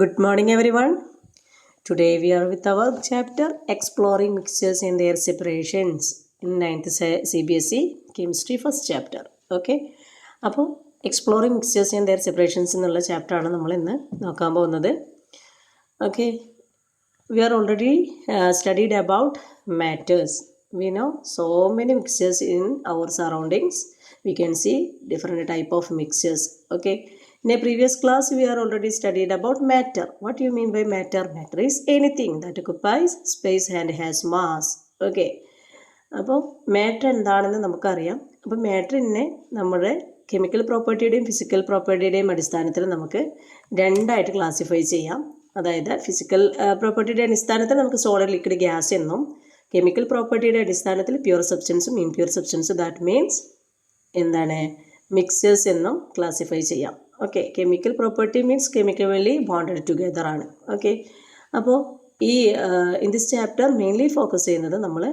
Good morning everyone. Today we are with our chapter Exploring Mixtures and Their Separations in 9th CBSE Chemistry first chapter. Okay. അപ്പോൾ Exploring Mixtures and Their Separations എന്നുള്ള ചാപ്റ്ററാണ് നമ്മൾ ഇന്ന് നോക്കാൻ പോകുന്നത്. Okay. We are already studied about matters. We know so many mixtures in our surroundings. We can see different type of mixtures. Okay. In a previous class, we are already studied about matter. What do you mean by matter? Matter is anything that occupies space and has mass. Okay. അപ്പോൾ matter എന്താണെന്ന് നമുക്കറിയാം. അപ്പോൾ മാറ്ററിനെ നമ്മുടെ chemical പ്രോപ്പർട്ടിയുടെയും physical പ്രോപ്പർട്ടിയുടെയും അടിസ്ഥാനത്തിൽ നമുക്ക് രണ്ടായിട്ട് classify ചെയ്യാം. അതായത് ഫിസിക്കൽ പ്രോപ്പർട്ടിയുടെ അടിസ്ഥാനത്തിൽ നമുക്ക് സോളിഡ് ലിക്വിഡ് ഗ്യാസ് എന്നും കെമിക്കൽ പ്രോപ്പർട്ടിയുടെ അടിസ്ഥാനത്തിൽ പ്യുവർ സബ്സ്റ്റൻസും ഇംപ്യൂർ സബ്സ്റ്റൻസും ദാറ്റ് മീൻസ് എന്താണ് മിക്സേഴ്സ് എന്നും ക്ലാസിഫൈ ചെയ്യാം. Okay, chemical property means chemically bonded together ആണ്. ഓക്കെ, അപ്പോൾ ഈ in this chapter mainly focus ചെയ്യുന്നത് നമ്മൾ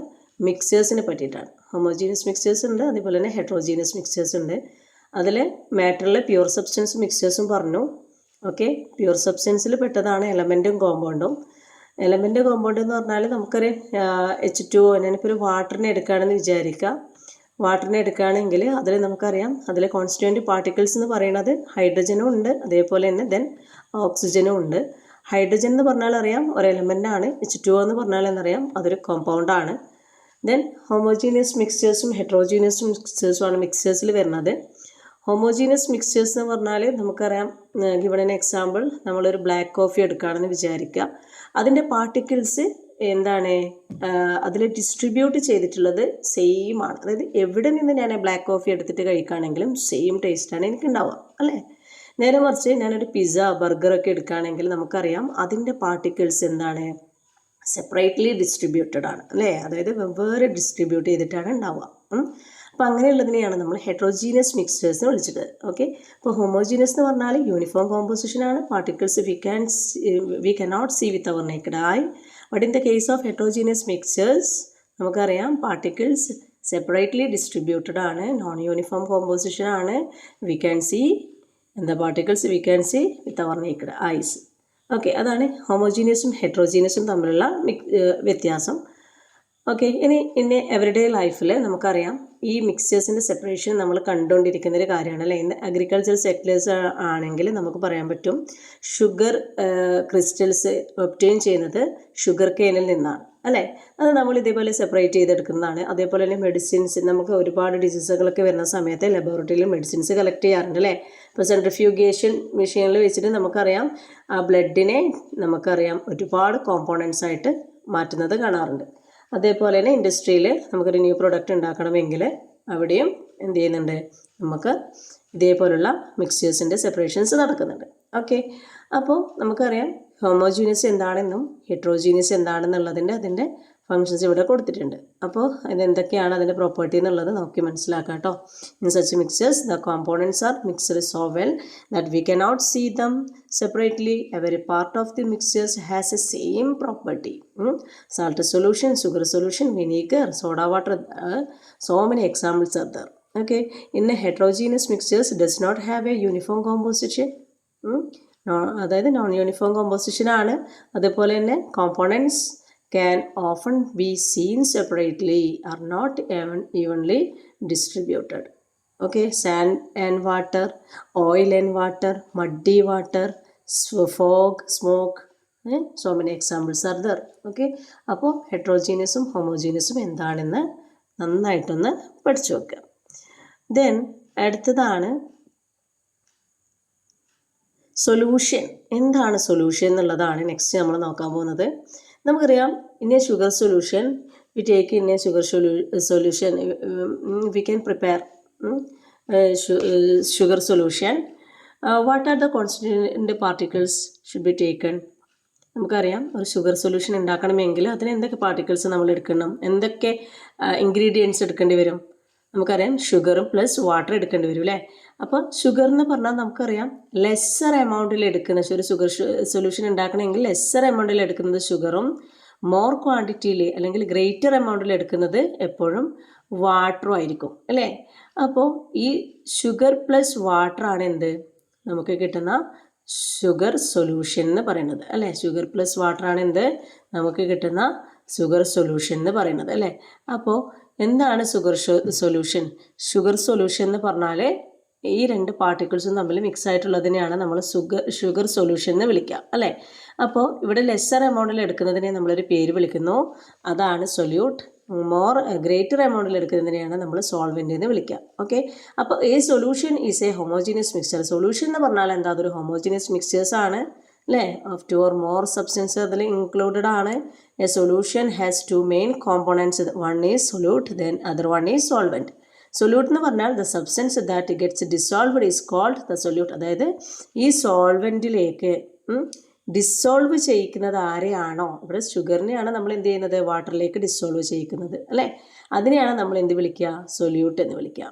മിക്സേഴ്സിനെ പറ്റിയിട്ടാണ്. ഹോമോജീനിയസ് മിക്സേഴ്സ് ഉണ്ട്, അതേപോലെ തന്നെ ഹെട്രോജീനിയസ് മിക്സേഴ്സ് ഉണ്ട്. അതിൽ മാറ്ററിലെ പ്യുവർ സബ്സ്റ്റൻസ് മിക്സേഴ്സും പറഞ്ഞു. ഓക്കെ, പ്യുവർ സബ്സ്റ്റൻസിൽ പെട്ടതാണ് എലമെൻറ്റും കോമ്പൗണ്ടും. എലമെൻറ്റ് കോമ്പൗണ്ട് എന്ന് പറഞ്ഞാൽ നമുക്കൊരു H2O ഞാനിപ്പോൾ ഒരു വാട്ടറിനെ എടുക്കുകയാണെന്ന് വിചാരിക്കുക. വാട്ടറിനെ എടുക്കുകയാണെങ്കിൽ അതിൽ നമുക്കറിയാം അതിലെ കോൺസ്റ്റിറ്റ്യൂവൻറ്റ് പാർട്ടിക്കിൾസ് എന്ന് പറയുന്നത് ഹൈഡ്രജനും ഉണ്ട്, അതേപോലെ തന്നെ ദെൻ ഓക്സിജനും ഉണ്ട്. ഹൈഡ്രജൻ എന്ന് പറഞ്ഞാൽ അറിയാം ഒരു എലമെൻ്റാണ്. H2O എന്ന് പറഞ്ഞാൽ എന്നറിയാം അതൊരു കോമ്പൗണ്ടാണ്. ദെൻ ഹോമോജീനിയസ് മിക്സേഴ്സും ഹെട്രോജീനിയസ് മിക്സേഴ്സുമാണ് മിക്സേഴ്സിൽ വരുന്നത്. ഹോമോജീനിയസ് മിക്സേഴ്സ് എന്ന് പറഞ്ഞാൽ നമുക്കറിയാം, ഗിവൺ ആൻ എക്സാമ്പിൾ, നമ്മളൊരു ബ്ലാക്ക് കോഫി എടുക്കുകയാണെന്ന് വിചാരിക്കുക. അതിൻ്റെ പാർട്ടിക്കിൾസ് എന്താണ് അതിൽ ഡിസ്ട്രിബ്യൂട്ട് ചെയ്തിട്ടുള്ളത് സെയിം ആണ്. അതായത് എവിടെ നിന്ന് ഞാൻ ബ്ലാക്ക് കോഫി എടുത്തിട്ട് കഴിക്കുകയാണെങ്കിലും സെയിം ടേസ്റ്റാണ് എനിക്കുണ്ടാവുക, അല്ലേ? നേരെ മറിച്ച് ഞാനൊരു പിസ്സ ബർഗറൊക്കെ എടുക്കുകയാണെങ്കിൽ നമുക്കറിയാം അതിൻ്റെ പാർട്ടിക്കിൾസ് എന്താണ് സെപ്പറേറ്റ്ലി ഡിസ്ട്രിബ്യൂട്ടഡ് ആണ്, അല്ലേ? അതായത് വെവ്വേറെ ഡിസ്ട്രിബ്യൂട്ട് ചെയ്തിട്ടാണ് ഉണ്ടാവുക. അപ്പോൾ അങ്ങനെയുള്ളതിനെയാണ് നമ്മൾ ഹെട്രോജീനിയസ് മിക്സേഴ്സ് എന്ന് വിളിച്ചത്. ഓക്കെ, അപ്പോൾ ഹോമോജീനിയസ് എന്ന് പറഞ്ഞാൽ യൂണിഫോം കോമ്പോസിഷനാണ്. Particles we cannot see with our naked eye. But in the case of heterogeneous mixtures നമുക്കറിയാം പാർട്ടിക്കിൾസ് സെപ്പറേറ്റ്ലി ഡിസ്ട്രിബ്യൂട്ടഡ് ആണ്, നോൺ യൂണിഫോം കോമ്പോസിഷൻ ആണ്. We can see the particles we can see with our naked eyes. Okay, അതാണ് ഹോമോജീനിയസും ഹെട്രോജീനിയസും തമ്മിലുള്ള വ്യത്യാസം. Okay, ഇനി everyday ലൈഫിൽ നമുക്കറിയാം ഈ മിക്സേഴ്സിൻ്റെ സെപ്പറേഷൻ നമ്മൾ കണ്ടുകൊണ്ടിരിക്കുന്ന ഒരു കാര്യമാണ്, അല്ലേ? ഇന്ന് അഗ്രികൾച്ചർ സെക്ടേഴ്സ് ആണെങ്കിൽ നമുക്ക് പറയാൻ പറ്റും ഷുഗർ ക്രിസ്റ്റൽസ് ഒബ്റ്റെയിൻ ചെയ്യുന്നത് ഷുഗർ കെയിനിൽ നിന്നാണ്, അല്ലേ? അത് നമ്മൾ ഇതേപോലെ സെപ്പറേറ്റ് ചെയ്തെടുക്കുന്നതാണ്. അതേപോലെ തന്നെ മെഡിസിൻസ്, നമുക്ക് ഒരുപാട് ഡിസീസുകളൊക്കെ വരുന്ന സമയത്ത് ലബോറട്ടറിയിൽ മെഡിസിൻസ് കളക്ട് ചെയ്യാറുണ്ട്, അല്ലേ? ഇപ്പോൾ സെൻട്രിഫ്യൂഗേഷൻ മെഷീനിൽ വെച്ചിട്ട് നമുക്കറിയാം ആ ബ്ലഡിനെ നമുക്കറിയാം ഒരുപാട് കോമ്പോണൻസ് ആയിട്ട് മാറ്റുന്നത് കാണാറുണ്ട്. അതേപോലെ തന്നെ ഇൻഡസ്ട്രിയിൽ നമുക്കൊരു ന്യൂ പ്രൊഡക്റ്റ് ഉണ്ടാക്കണമെങ്കിൽ അവിടെയും എന്ത് ചെയ്യുന്നുണ്ട്, നമുക്ക് ഇതേപോലുള്ള മിക്സേഴ്സിൻ്റെ സെപ്പറേഷൻസ് നടക്കുന്നുണ്ട്. ഓക്കെ, അപ്പോൾ നമുക്കറിയാം ഹോമോജീനിയസ് എന്താണെന്നും ഹെട്രോജീനിയസ് എന്താണെന്നുള്ളതിൻ്റെ അതിൻ്റെ ഫങ്ഷൻസ് ഇവിടെ കൊടുത്തിട്ടുണ്ട്. അപ്പോൾ ഇതെന്തൊക്കെയാണ് അതിൻ്റെ പ്രോപ്പർട്ടി എന്നുള്ളത് നോക്കി മനസ്സിലാക്കാം കേട്ടോ. In such mixtures the components are mixed so well that we cannot see them separately. Every part of the mixtures has a same property. Salt solution, sugar solution, vinegar, soda water, so many examples are there. Okay, in a heterogeneous mixtures does not have a uniform composition. അതായത് non uniform composition ആണ്. അതുപോലെ തന്നെ components can often be seen separately, are not evenly distributed. Okay, sand and water, oil and water, muddy water, fog, smoke, so many examples are there. Okay, അപ്പോൾ ഹെട്രോജീനിയസും ഹോമോജീനിയസും എന്താണെന്ന് നന്നായിട്ടൊന്ന് പഠിച്ചു വെക്കുക. Then അടുത്തതാണ് solution. എന്താണ് സൊല്യൂഷൻ എന്നുള്ളതാണ് നെക്സ്റ്റ് നമ്മൾ നോക്കാൻ പോകുന്നത്. നമുക്കറിയാം in A sugar solution we take in A sugar solution we can prepare sugar solution. What are the constituent particles should be taken. നമുക്കറിയാം ഒരു ഷുഗർ സൊല്യൂഷൻ ഉണ്ടാക്കണമെങ്കിൽ അതിന് എന്തൊക്കെ പാർട്ടിക്കിൾസ് നമ്മൾ എടുക്കണം, എന്തൊക്കെ ഇൻഗ്രീഡിയൻസ് എടുക്കേണ്ടി വരും. നമുക്കറിയാം ഷുഗറും പ്ലസ് വാട്ടർ എടുക്കേണ്ടി വരും, അല്ലേ? അപ്പോൾ ഷുഗർ എന്ന് പറഞ്ഞാൽ നമുക്കറിയാം ലെസ്സർ എമൗണ്ടിൽ എടുക്കുന്ന ഒരു ഷുഗർ സൊല്യൂഷൻ ഉണ്ടാക്കണമെങ്കിൽ ലെസ്സർ എമൗണ്ടിൽ എടുക്കുന്നത് ഷുഗറും മോർ ക്വാണ്ടിറ്റിയിൽ അല്ലെങ്കിൽ ഗ്രേറ്റർ എമൗണ്ടിൽ എടുക്കുന്നത് എപ്പോഴും വാട്ടറും ആയിരിക്കും, അല്ലേ? അപ്പോൾ ഈ ഷുഗർ പ്ലസ് വാട്ടറാണ് എന്ത് നമുക്ക് കിട്ടുന്ന ഷുഗർ സൊല്യൂഷൻ എന്ന് പറയുന്നത് അല്ലേ. ഷുഗർ പ്ലസ് വാട്ടറാണ് എന്ത് നമുക്ക് കിട്ടുന്ന ഷുഗർ സൊല്യൂഷൻ എന്ന് പറയുന്നത് അല്ലേ. അപ്പോൾ എന്താണ് സൊല്യൂഷൻ? ഷുഗർ സൊല്യൂഷൻ എന്ന് പറഞ്ഞാൽ ഈ രണ്ട് പാർട്ടിക്കിൾസും തമ്മിൽ മിക്സ് ആയിട്ടുള്ളതിനെയാണ് നമ്മൾ ഷുഗർ സൊല്യൂഷൻ എന്ന് വിളിക്കുക അല്ലേ. അപ്പോൾ ഇവിടെ ലെസ്സർ എമൗണ്ടിൽ എടുക്കുന്നതിനെ നമ്മളൊരു പേര് വിളിക്കുന്നു, അതാണ് സൊല്യൂട്ട്. ഗ്രേറ്റർ എമൗണ്ടിൽ എടുക്കുന്നതിനെയാണ് നമ്മൾ സോൾവെൻ്റ് എന്ന് വിളിക്കുക. ഓക്കെ, അപ്പോൾ a solution is a homogeneous mixture. Solution എന്ന് പറഞ്ഞാൽ എന്താ, അതൊരു ഹോമോജീനിയസ് മിക്സ്ചേഴ്സ് ആണ് അല്ലേ. ഓഫ് 2 or more സബ്സ്റ്റൻസ് അതിൽ ഇൻക്ലൂഡഡ് ആണ്. A solution has 2 main components. One is solute, then other one is solvent. Solute എന്ന് പറഞ്ഞാൽ the substance that gets dissolved is called the solute. അതായത് ഈ സോൾവെൻറ്റിലേക്ക് ഡിസോൾവ് ചെയ്യിക്കുന്നത് ആരെയാണോ, ഇവിടെ ഷുഗറിനെയാണ് നമ്മൾ എന്ത് ചെയ്യുന്നത്, വാട്ടറിലേക്ക് ഡിസോൾവ് ചെയ്യിക്കുന്നത് അല്ലേ. അതിനെയാണ് നമ്മൾ എന്ത് വിളിക്കുക, സൊല്യൂട്ട് എന്ന് വിളിക്കുക.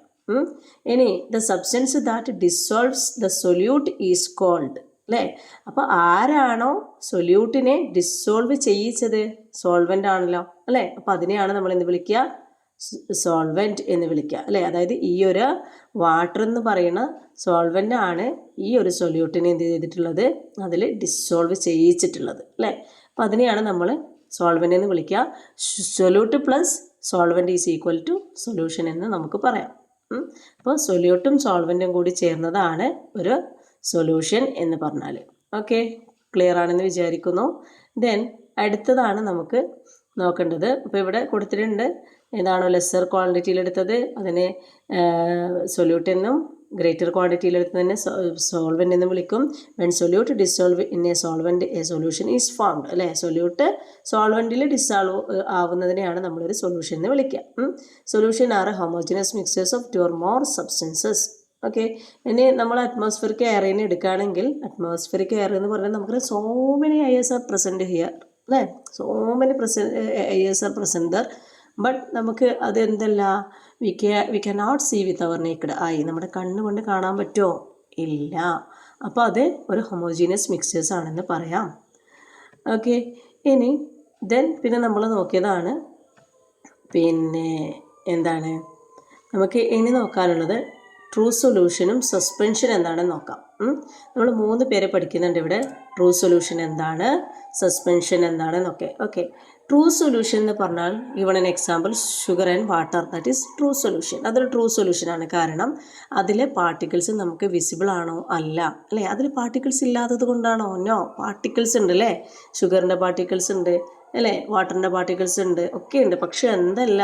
ഇനി the substance that dissolves the solute is called അല്ലേ. അപ്പോൾ ആരാണോ സൊല്യൂട്ടിനെ ഡിസോൾവ് ചെയ്യിച്ചത്, സോൾവെൻ്റ് ആണല്ലോ അല്ലേ. അപ്പോൾ അതിനെയാണ് നമ്മൾ എന്ത് വിളിക്കുക, സോൾവെൻറ്റ് എന്ന് വിളിക്കുക അല്ലേ. അതായത് ഈ ഒരു വാട്ടർ എന്ന് പറയുന്ന സോൾവെൻ്റ് ആണ് ഈ ഒരു സൊല്യൂട്ടിനെ എന്ത് ചെയ്തിട്ടുള്ളത്, അതിൽ ഡിസോൾവ് ചെയ്യിച്ചിട്ടുള്ളത് അല്ലേ. അപ്പോൾ അതിനെയാണ് നമ്മൾ സോൾവെൻ്റ് എന്ന് വിളിക്കുക. Solute plus solvent is equal to solution എന്ന് നമുക്ക് പറയാം. അപ്പോൾ സൊല്യൂട്ടും സോൾവെൻറ്റും കൂടി ചേർന്നതാണ് ഒരു സൊല്യൂഷൻ എന്ന് പറഞ്ഞാൽ. ഓക്കെ, ക്ലിയർ ആണെന്ന് വിചാരിക്കുന്നു. ദെൻ അടുത്തതാണ് നമുക്ക് നോക്കേണ്ടത്. ഇപ്പോൾ ഇവിടെ കൊടുത്തിട്ടുണ്ട് ഏതാണോ ലെസ്സർ ക്വാണ്ടിറ്റിയിൽ എടുത്തത് അതിനെ സൊല്യൂട്ട് എന്നും ഗ്രേറ്റർ ക്വാണ്ടിറ്റിയിൽ എടുത്തതിനെ സോൾവെൻ്റ് എന്നും വിളിക്കും. When solute dissolve in a solvent a solution is formed അല്ലേ. സൊല്യൂട്ട് സോൾവെൻറ്റിൽ ഡിസോൾവ് ആവുന്നതിനെയാണ് നമ്മളൊരു സൊല്യൂഷൻ എന്ന് വിളിക്കുക. Solution are homogeneous mixtures of 2 or more substances. Okay, ഇനി നമ്മൾ അറ്റ്മോസ്ഫിയറിക് എയറിനെ എടുക്കുകയാണെങ്കിൽ അറ്റ്മോസ്ഫിയറിക് എയർ എന്ന് പറഞ്ഞാൽ നമുക്ക് so many airs are present here അല്ലേ. So many airs are present there, but നമുക്ക് അത് എന്തല്ല, we can not see with our naked eye. നമ്മുടെ കണ്ണ് കൊണ്ട് കാണാൻ പറ്റുമോ, ഇല്ല. അപ്പോൾ അത് ഒരു ഹോമോജീനിയസ് മിക്സ്ചേഴ്സ് ആണെന്ന് പറയാം. ഓക്കെ, ഇനി പിന്നെ നമ്മൾ നോക്കിയതാണ് പിന്നെ എന്താണ് നമുക്ക് ഇനി നോക്കാനുള്ളത് ട്രൂ സൊല്യൂഷനും സസ്പെൻഷൻ എന്താണെന്ന് നോക്കാം. നമ്മൾ 3 പേരെ പഠിക്കുന്നുണ്ട് ഇവിടെ. ട്രൂ സൊല്യൂഷൻ എന്താണ്, സസ്പെൻഷൻ എന്താണെന്നൊക്കെ. ഓക്കെ, ട്രൂ സൊല്യൂഷൻ എന്ന് പറഞ്ഞാൽ given an example sugar and water, that is true solution. അതൊരു ട്രൂ സൊല്യൂഷനാണ്. കാരണം അതിലെ പാർട്ടിക്കിൾസ് നമുക്ക് വിസിബിൾ ആണോ, അല്ല അല്ലേ. അതിൽ പാർട്ടിക്കിൾസ് ഇല്ലാത്തത് കൊണ്ടാണോ, നോ, പാർട്ടിക്കിൾസ് ഉണ്ട് അല്ലേ. ഷുഗറിൻ്റെ പാർട്ടിക്കിൾസ് ഉണ്ട് അല്ലേ, വാട്ടറിൻ്റെ പാർട്ടിക്കിൾസ് ഉണ്ട്, ഒക്കെ ഉണ്ട്. പക്ഷെ എന്തല്ല,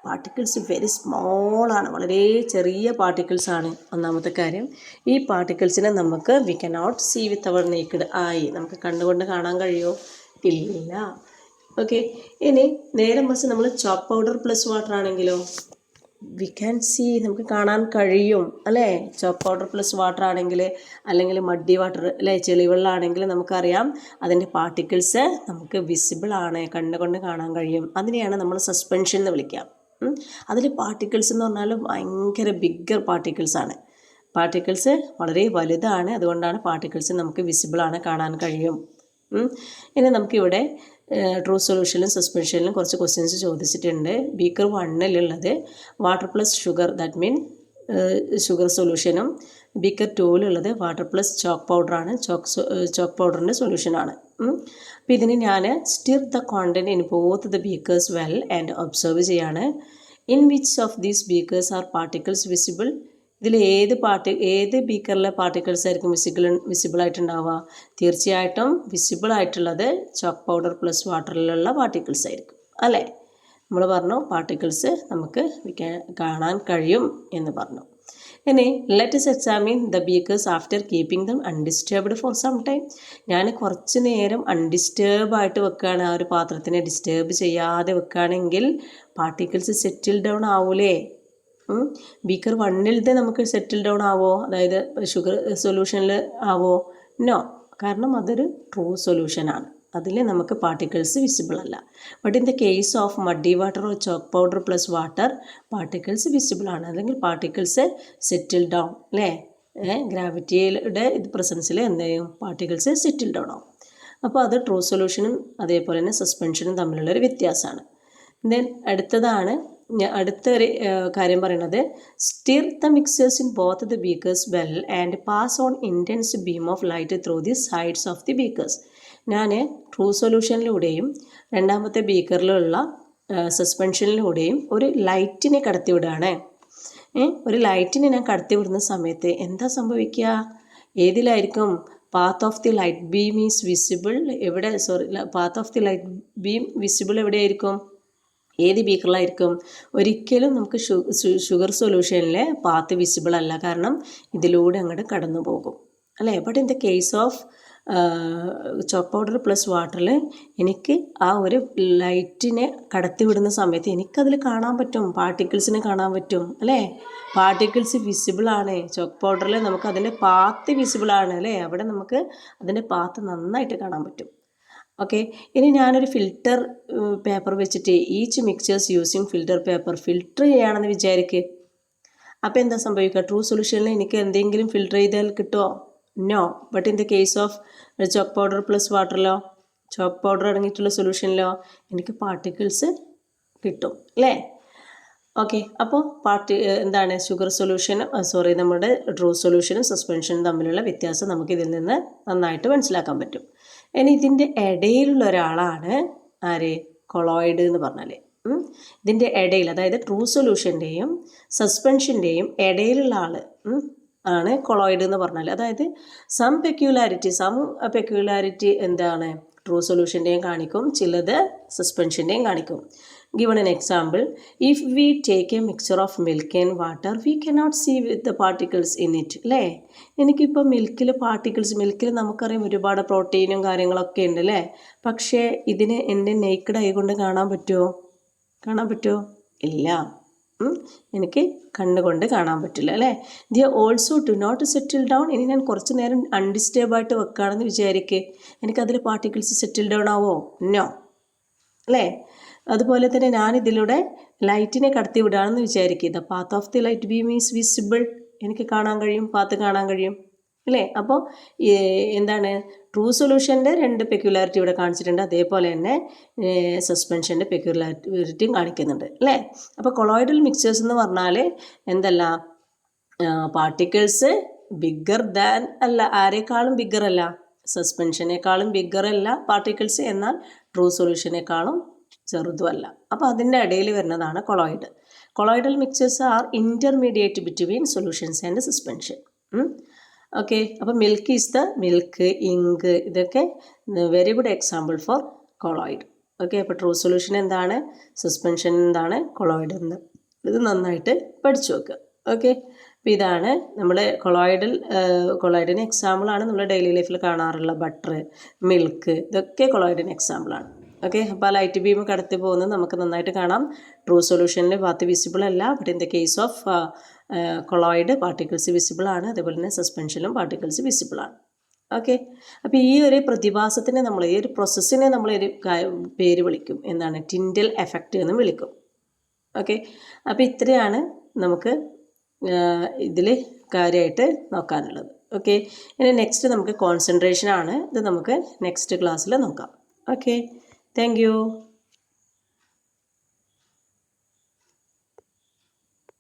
പാർട്ടിക്കിൾസ് വെരി സ്മോളാണ്, വളരെ ചെറിയ പാർട്ടിക്കിൾസാണ്. ഒന്നാമത്തെ കാര്യം, ഈ പാർട്ടിക്കിൾസിനെ നമുക്ക് we can not see with our naked eye. നമുക്ക് കണ്ണുകൊണ്ട് കാണാൻ കഴിയുമോ, ഇല്ല. ഓക്കെ, ഇനി നേരെ മറിച്ച് നമ്മൾ ചോക്ക് പൗഡർ പ്ലസ് വാട്ടർ ആണെങ്കിലോ, വി ക്യാൻ സീ, നമുക്ക് കാണാൻ കഴിയും അല്ലേ. ചോക്ക് പൗഡർ പ്ലസ് വാട്ടർ ആണെങ്കിൽ, അല്ലെങ്കിൽ മഡി വാട്ടർ അല്ലേ, ചെളിവെള്ളമാണെങ്കിൽ നമുക്കറിയാം അതിൻ്റെ പാർട്ടിക്കിൾസ് നമുക്ക് വിസിബിൾ ആണ്, കണ്ണുകൊണ്ട് കാണാൻ കഴിയും. അതിനെയാണ് നമ്മൾ സസ്പെൻഷൻ എന്ന് വിളിക്കുക. അതിൽ പാർട്ടിക്കിൾസ് എന്ന് പറഞ്ഞാൽ ഭയങ്കര ബിഗ്ഗർ പാർട്ടിക്കിൾസാണ്. പാർട്ടിക്കിൾസ് വളരെ വലുതാണ്, അതുകൊണ്ടാണ് പാർട്ടിക്കിൾസ് നമുക്ക് വിസിബിളാണ്, കാണാൻ കഴിയും. ഇനി നമുക്കിവിടെ ട്രൂ സൊല്യൂഷനിലും സസ്പെൻഷനിലും കുറച്ച് ക്വസ്റ്റ്യൻസ് ചോദിച്ചിട്ടുണ്ട്. ബീക്കർ 1-ലുള്ളത് water plus sugar, that mean sugar സൊല്യൂഷനും. ബീക്കർ 2-ലുള്ളത് വാട്ടർ പ്ലസ് ചോക്ക് പൗഡറാണ്, ചോക്ക് പൗഡറിൻ്റെ സൊല്യൂഷനാണ്. അപ്പോൾ ഇതിന് ഞാൻ stir the content in both the beakers well and observe ചെയ്യാണ്. In which of these beakers are particles visible. ഇതിൽ ഏത് ബീക്കറിലെ പാർട്ടിക്കിൾസ് ആയിരിക്കും വിസിബിൾ ആയിട്ടുണ്ടാവുക? തീർച്ചയായിട്ടും വിസിബിൾ ആയിട്ടുള്ളത് ചോക്ക് പൗഡർ പ്ലസ് വാട്ടറിലുള്ള പാർട്ടിക്കിൾസ് ആയിരിക്കും അല്ലേ. നമ്മൾ പറഞ്ഞു പാർട്ടിക്കിൾസ് നമുക്ക് കാണാൻ കഴിയും എന്ന് പറഞ്ഞു. ഇനി let us examine the beakers after keeping them undisturbed for some time. ഞാൻ കുറച്ച് നേരം അൺഡിസ്റ്റർബായിട്ട് വെക്കുകയാണ്, ആ ഒരു പാത്രത്തിനെ ഡിസ്റ്റർബ് ചെയ്യാതെ വെക്കുകയാണെങ്കിൽ പാർട്ടിക്കിൾസ് സെറ്റിൽ ഡൗൺ ആവൂലേ? ബീക്കർ 1-ലത്തെ നമുക്ക് സെറ്റിൽ ഡൗൺ ആവോ, അതായത് ഷുഗർ സൊല്യൂഷനിൽ ആവോ? നോ, കാരണം അതൊരു ട്രൂ സൊല്യൂഷനാണ്, അതിൽ നമുക്ക് പാർട്ടിക്കിൾസ് വിസിബിൾ അല്ല. But in the case of muddy water or chalk powder plus water particles visible ആണ്, അല്ലെങ്കിൽ പാർട്ടിക്കിൾസ് സെറ്റിൽ ഡൗൺ അല്ലേ. ഗ്രാവിറ്റിയുടെ പ്രസൻസിൽ എന്ത് ചെയ്യും, പാർട്ടിക്കിൾസ് സെറ്റിൽ ഡൗൺ ആവും. അപ്പോൾ അത് ട്രൂ സൊല്യൂഷനും അതേപോലെ തന്നെ സസ്പെൻഷനും തമ്മിലുള്ളൊരു വ്യത്യാസമാണ്. ദെൻ അടുത്തതാണ് അടുത്തൊരു കാര്യം പറയുന്നത് stir the mixers in both the beakers well and pass on intense beam of light through the sides of the beakers. ഞാൻ ട്രൂ സൊല്യൂഷനിലൂടെയും രണ്ടാമത്തെ ബീക്കറിലുള്ള സസ്പെൻഷനിലൂടെയും ഒരു ലൈറ്റിനെ കടത്തിവിടുകയാണ്. ഒരു ലൈറ്റിനെ ഞാൻ കടത്തിവിടുന്ന സമയത്ത് എന്താ സംഭവിക്കുക? ഏതിലായിരിക്കും? Path of the light beam is visible. Path of the light beam visible എവിടെയായിരിക്കും? ഏത് ബീക്കറിലായിരിക്കും? ഒരിക്കലും നമുക്ക് ഷുഗർ സൊല്യൂഷനിലെ പാത്ത് വിസിബിൾ അല്ല, കാരണം ഇതിലൂടെ അങ്ങോട്ട് കടന്നു പോകും അല്ലേ. But in the case of chalk powder plus വാട്ടറിൽ എനിക്ക് ആ ഒരു ലൈറ്റിനെ കടത്തിവിടുന്ന സമയത്ത് എനിക്കതിൽ കാണാൻ പറ്റും, പാർട്ടിക്കിൾസിനെ കാണാൻ പറ്റും അല്ലേ. പാർട്ടിക്കിൾസ് വിസിബിളാണ്. ചോക്ക് പൗഡറിൽ നമുക്ക് അതിൻ്റെ പാത്ത് വിസിബിളാണ് അല്ലേ. അവിടെ നമുക്ക് അതിൻ്റെ പാത്ത് നന്നായിട്ട് കാണാൻ പറ്റും. ഓക്കെ, ഇനി ഞാനൊരു ഫിൽറ്റർ പേപ്പർ വെച്ചിട്ട് each mixers using filter paper filter ചെയ്യുകയാണെന്ന് വിചാരിക്കുക. അപ്പോൾ എന്താ സംഭവിക്കുക? ട്രൂ സൊല്യൂഷനിൽ എനിക്ക് എന്തെങ്കിലും ഫിൽറ്റർ ചെയ്താൽ കിട്ടുമോ? നോ. But in the case of chalk powder plus വാട്ടറിലോ, ചോക്ക് പൗഡർ അടങ്ങിയിട്ടുള്ള സൊല്യൂഷനിലോ എനിക്ക് പാർട്ടിക്കിൾസ് കിട്ടും അല്ലേ. ഓക്കെ, അപ്പോൾ എന്താണ് ഷുഗർ സൊല്യൂഷനും നമ്മുടെ ട്രൂ സൊല്യൂഷനും സസ്പെൻഷനും തമ്മിലുള്ള വ്യത്യാസം നമുക്കിതിൽ നിന്ന് നന്നായിട്ട് മനസ്സിലാക്കാൻ പറ്റും. ഇനി ഇതിൻ്റെ ഇടയിലുള്ള ഒരാളാണ് ആര്? കൊളോയിഡ് എന്ന് പറഞ്ഞാൽ. ഇതിൻ്റെ ഇടയിൽ, അതായത് ട്രൂ സൊല്യൂഷൻ്റെയും സസ്പെൻഷൻ്റെയും ഇടയിലുള്ള ആൾ ആണ് കൊളോയിഡ് എന്ന് പറഞ്ഞാൽ. അതായത് സം പെക്യുലാരിറ്റി എന്താണ്? ട്രൂ സൊല്യൂഷൻ്റെയും കാണിക്കും, ചിലത് സസ്പെൻഷൻ്റെയും കാണിക്കും. Given an example, if we take a mixture of milk and water, we cannot see with the particles in it. അല്ലേ, എനിക്കിപ്പോൾ മിൽക്കിൽ നമുക്കറിയാം ഒരുപാട് പ്രോട്ടീനും കാര്യങ്ങളൊക്കെ ഉണ്ട് അല്ലേ. പക്ഷേ ഇതിനെ എൻ്റെ നേക്കഡ് ഐ കൊണ്ട് കാണാൻ പറ്റുമോ? ഇല്ല, എനിക്ക് കണ്ണുകൊണ്ട് കാണാൻ പറ്റില്ല അല്ലേ. They also do not settle down. ഇനി ഞാൻ കുറച്ച് നേരം അൺഡിസ്റ്റേബായിട്ട് വെക്കുകയാണെന്ന് വിചാരിക്കുക, എനിക്കതിൽ പാർട്ടിക്കിൾസ് സെറ്റിൽ ഡൗൺ ആവോ? നോ അല്ലേ. അതുപോലെ തന്നെ ഞാനിതിലൂടെ ലൈറ്റിനെ കടത്തി വിടുകയാണെന്ന് വിചാരിക്കുക. The path of the light beam is visible. എനിക്ക് കാണാൻ കഴിയും, പാത്ത് കാണാൻ കഴിയും അല്ലേ. അപ്പോൾ എന്താണ്? ട്രൂ സൊല്യൂഷൻ്റെ 2 പെക്യുലാരിറ്റി ഇവിടെ കാണിച്ചിട്ടുണ്ട്, അതേപോലെ തന്നെ സസ്പെൻഷൻ്റെ പെക്യുലാരിറ്റിയും കാണിക്കുന്നുണ്ട് അല്ലേ. അപ്പോൾ കൊളോയിഡൽ മിക്സേഴ്സ് എന്ന് പറഞ്ഞാൽ എന്തല്ല, പാർട്ടിക്കിൾസ് ബിഗ്ഗർ ദാൻ അല്ല, ആരെക്കാളും ബിഗ്ഗർ അല്ല, സസ്പെൻഷനേക്കാളും ബിഗ്ഗർ അല്ല പാർട്ടിക്കിൾസ്, എന്നാൽ ട്രൂ സൊല്യൂഷനേക്കാളും ചെറുതുമല്ല. അപ്പോൾ അതിൻ്റെ ഇടയിൽ വരുന്നതാണ് colloid. Colloidal mixtures are intermediate between solutions and suspension. Okay, അപ്പോൾ മിൽക്ക്, ഇങ്ക്, ഇതൊക്കെ very good example for colloid. Okay, അപ്പോൾ ട്രൂ സൊല്യൂഷൻ എന്താണ്, സസ്പെൻഷൻ എന്താണ്, കൊളോയിഡ് എന്ത്, ഇത് നന്നായിട്ട് പഠിച്ചു വെക്കുക. ഓക്കെ, അപ്പോൾ ഇതാണ് നമ്മൾ കൊളോയിഡിന് എക്സാമ്പിളാണ് നമ്മൾ ഡെയിലി ലൈഫിൽ കാണാറുള്ള ബട്ടർ, മിൽക്ക്, ഇതൊക്കെ കൊളോയിഡിന് എക്സാമ്പിളാണ്. ഓക്കെ, അപ്പോൾ ആ ലൈറ്റ് ബീം കടത്തി പോകുന്നത് നമുക്ക് നന്നായിട്ട് കാണാം. ട്രൂ സൊല്യൂഷനിൽ പാത്ത് വിസിബിൾ അല്ല, but in the case of colloid particles visible ആണ്. അതേപോലെ തന്നെ സസ്പെൻഷനിലും പാർട്ടിക്കിൾസ് വിസിബിൾ ആണ്. ഓക്കെ, അപ്പോൾ ഈ ഒരു പ്രതിഭാസത്തിനെ ഈ ഒരു പ്രോസസ്സിനെ നമ്മളൊരു പേര് വിളിക്കും, എന്താണ്? ടിൻഡൽ എഫക്റ്റ് എന്നും വിളിക്കും. ഓക്കെ, അപ്പോൾ ഇത്രയാണ് നമുക്ക് ഇതിൽ കാര്യമായിട്ട് നോക്കാനുള്ളത്. ഓക്കെ, ഇനി നെക്സ്റ്റ് നമുക്ക് കോൺസെൻട്രേഷൻ ആണ്. ഇത് നമുക്ക് നെക്സ്റ്റ് ക്ലാസ്സിൽ നോക്കാം. Okay, thank you.